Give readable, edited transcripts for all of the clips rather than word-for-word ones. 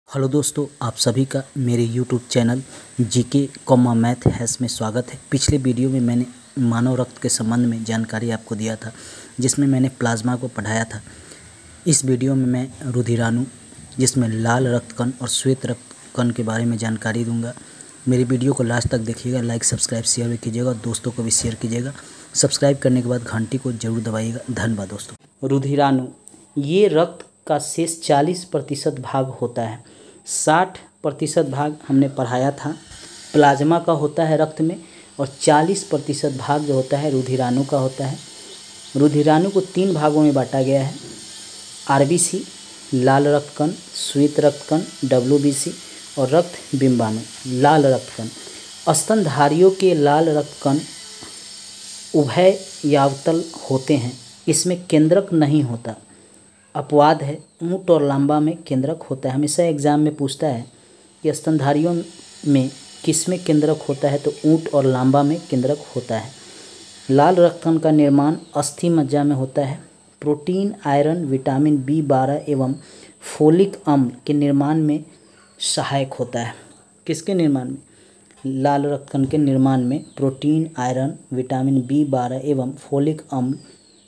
Hello दोस्तों, आप सभी का मेरे YouTube channel GK comma math हैस में स्वागत है। पिछले वीडियो में मैंने मानव रक्त के संबंध में जानकारी आपको दिया था, जिसमें मैंने प्लाज्मा को पढ़ाया था। इस वीडियो में मैं रुधिराणु, जिसमें लाल रक्त कण और श्वेत रक्त कण के बारे में जानकारी दूंगा। मेरी वीडियो को लास्ट तक देखिएगा, लाइक सब्सक्राइब शेयर भी कीजिएगा और दोस्तों को भी शेयर कीजिएगा। सब्सक्राइब करने के बाद घंटी को जरूर दबाइएगा। धन्यवाद दोस्तों। रुधिराणु ये रक्त का शेष 40% भाग होता है। 60% भाग हमने पढ़ाया था प्लाज्मा का होता है रक्त में, और 40% भाग जो होता है रुधिराणु का होता है। रुधिराणु को 3 भागों में बांटा गया है: आरबीसी, लाल रक्त कण, श्वेत रक्त कण डब्ल्यूबीसी, और रक्त बिंबाणु, लाल रक्त कण। स्तनधारियों के लाल रक्त कण उभय यावतल होते हैं, इसमें केंद्रक नहीं होता। अपवाद है, ऊंट और लांबा में केंद्रक होता है। हमेशा एग्जाम में पूछता है कि स्तनधारियों में किस में केंद्रक होता है, तो ऊंट और लांबा में केंद्रक होता है। लाल रक्त कण का निर्माण अस्थि मज्जा में होता है। प्रोटीन, आयरन, विटामिन B12 एवं फोलिक अम्ल के निर्माण में सहायक होता है। किसके निर्माण में? लाल रक्त कण के निर्माण में प्रोटीन, आयरन, विटामिन B12 एवं फोलिक अम्ल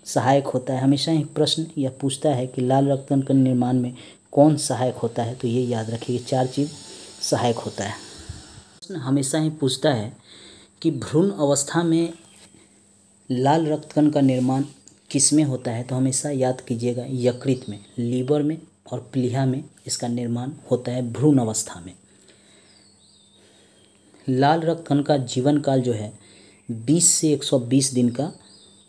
सहायक होता है। हमेशा ही प्रश्न यह पूछता है कि लाल रक्त कण के निर्माण में कौन सहायक होता है, तो ये याद रखिए, 4 चीज़ सहायक होता है। प्रश्न हमेशा ही पूछता है कि भ्रूण अवस्था में लाल रक्त कण का निर्माण किस में होता है, तो हमेशा याद कीजिएगा, यकृत में, लीवर में और प्लीहा में इसका निर्माण होता है भ्रूण अवस्था में। लाल रक्त कण का जीवन काल जो है 20 से 120 दिन का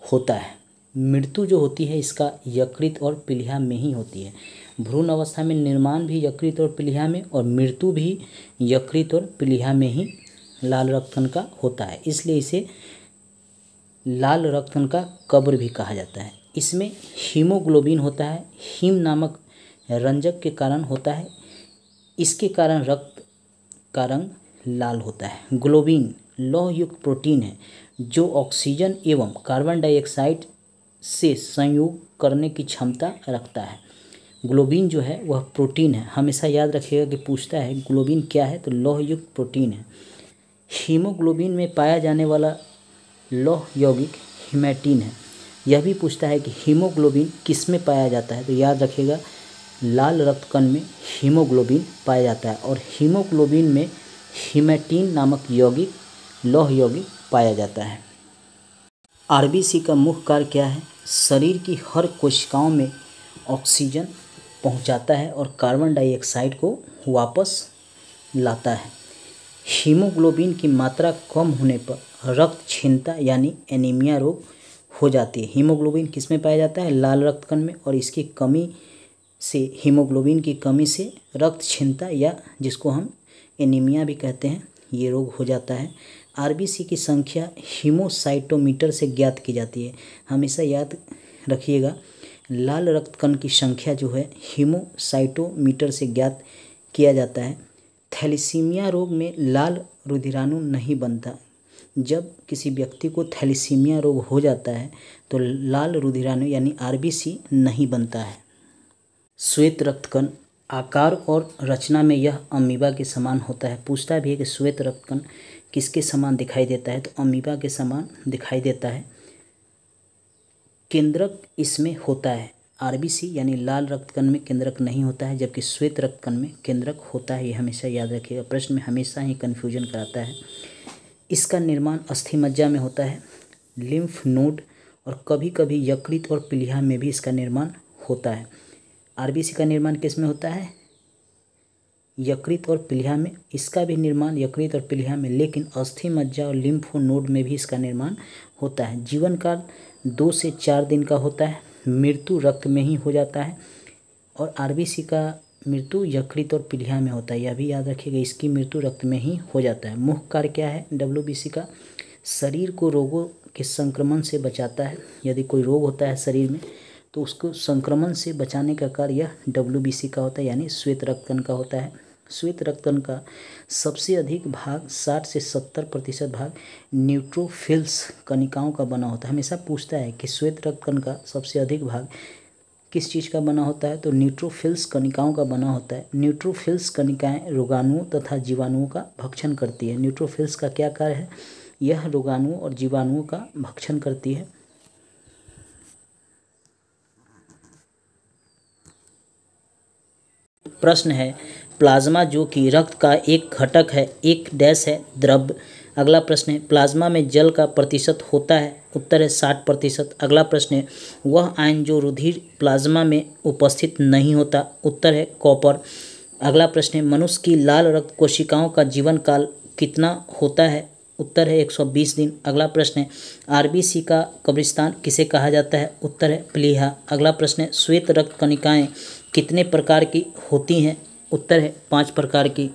होता है। मृत्यु जो होती है इसका यकृत और प्लीहा में ही होती है। भ्रूण अवस्था में निर्माण भी यकृत और प्लीहा में, और मृत्यु भी यकृत और प्लीहा में ही लाल रक्त कण का होता है। इसलिए इसे लाल रक्त कण का कब्र भी कहा जाता है। इसमें हीमोग्लोबिन होता है, हीम नामक रंजक के कारण होता है। इसके कारण रक्त का रंग लाल होता है। ग्लोबिन लौह युक्त प्रोटीन है जो ऑक्सीजन एवं कार्बन डाइऑक्साइड से संयोग करने की क्षमता रखता है। ग्लोबिन जो है वह प्रोटीन है। हमेशा याद रखिएगा कि पूछता है ग्लोबिन क्या है, तो लौह युक्त प्रोटीन है। हीमोग्लोबिन में पाया जाने वाला लौह यौगिक हीमैटिन है। यह भी पूछता है कि हीमोग्लोबिन किस में पाया जाता है, तो याद रखिएगा लाल रक्त कण में हीमोग्लोबिन पाया जाता है, और हीमोग्लोबिन में हीमैटिन नामक यौगिक, लौह यौगिक पाया जाता है। आरबीसी का मुख्य कार्य क्या है? शरीर की हर कोशिकाओं में ऑक्सीजन पहुंचाता है और कार्बन डाइऑक्साइड को वापस लाता है। हीमोग्लोबिन की मात्रा कम होने पर रक्तक्षीणता यानी एनीमिया रोग हो जाती है। हीमोग्लोबिन किस में पाया जाता है? लाल रक्त कण में, और इसकी कमी से, हीमोग्लोबिन की कमी से रक्तक्षीणता, या जिसको हम एनीमिया भी कहते हैं, ये रोग हो जाता है। आरबीसी की संख्या हीमोसाइटोमीटर से ज्ञात की जाती है। हमेशा याद रखिएगा, लाल रक्त कण की संख्या जो है हीमोसाइटोमीटर से ज्ञात किया जाता है। थैलेसीमिया रोग में लाल रुधिराणु नहीं बनता। जब किसी व्यक्ति को थैलेसीमिया रोग हो जाता है तो लाल रुधिराणु यानी आरबीसी नहीं बनता है। श्वेत रक्त कण आकार और रचना में यह अमीबा के समान होता है। पूछता भी है कि श्वेत रक्त कण किसके समान दिखाई देता है, तो अमीबा के समान दिखाई देता है। केंद्रक इसमें होता है। आरबीसी यानी लाल रक्त कण में केंद्रक नहीं होता है, जबकि श्वेत रक्त कण में केंद्रक होता है। ये हमेशा याद रखिएगा, प्रश्न में हमेशा ही कन्फ्यूजन कराता है। इसका निर्माण अस्थि मज्जा में होता है, लिम्फ नोड और कभी कभी यकृत और प्लीहा में भी इसका निर्माण होता है। आरबीसी का निर्माण किस में होता है? यकृत और प्लीहा में। इसका भी निर्माण यकृत और प्लीहा में, लेकिन अस्थि मज्जा और लिम्फ नोड में भी इसका निर्माण होता है। जीवन काल 2 से 4 दिन का होता है। मृत्यु रक्त में ही हो जाता है, और आरबीसी का मृत्यु यकृत और प्लीहा में होता है। यह भी याद रखिएगा, इसकी मृत्यु रक्त में ही हो जाता है। मुख्य कार्य क्या है डब्ल्यूबीसी का? शरीर को रोगों के संक्रमण से बचाता है। यदि कोई रोग होता है शरीर में तो उसको संक्रमण से बचाने का कार्य यह डब्ल्यूबीसी का होता है, यानी श्वेत रक्त कण का होता है। श्वेत रक्त कण का सबसे अधिक भाग 60 से 70% भाग न्यूट्रोफिल्स कणिकाओं का बना होता है। हमेशा पूछता है कि श्वेत रक्त कण का सबसे अधिक भाग किस चीज़ का बना होता है? तो न्यूट्रोफिल्स कणिकाओं का बना होता है। न्यूट्रोफिल्स कणिकाएं रोगाणुओं तथा जीवाणुओं का भक्षण करती है। न्यूट्रोफिल्स का क्या कार्य है? यह रोगाणुओं और जीवाणुओं का भक्षण करती है। प्रश्न है, प्लाज्मा जो कि रक्त का एक घटक है, एक डैश है द्रव। अगला प्रश्न है, प्लाज्मा में जल का प्रतिशत होता है? उत्तर है 60%। अगला प्रश्न है, वह आयन जो रुधिर प्लाज्मा में उपस्थित नहीं होता? उत्तर है कॉपर। अगला प्रश्न है, मनुष्य की लाल रक्त कोशिकाओं का जीवन काल कितना होता है? उत्तर है 120 दिन। अगला प्रश्न है, आरबीसी का कब्रिस्तान किसे कहा जाता है? उत्तर है प्लीहा। अगला प्रश्न है, श्वेत रक्त कणिकाएं कितने प्रकार की होती हैं? उत्तर है 5 प्रकार की।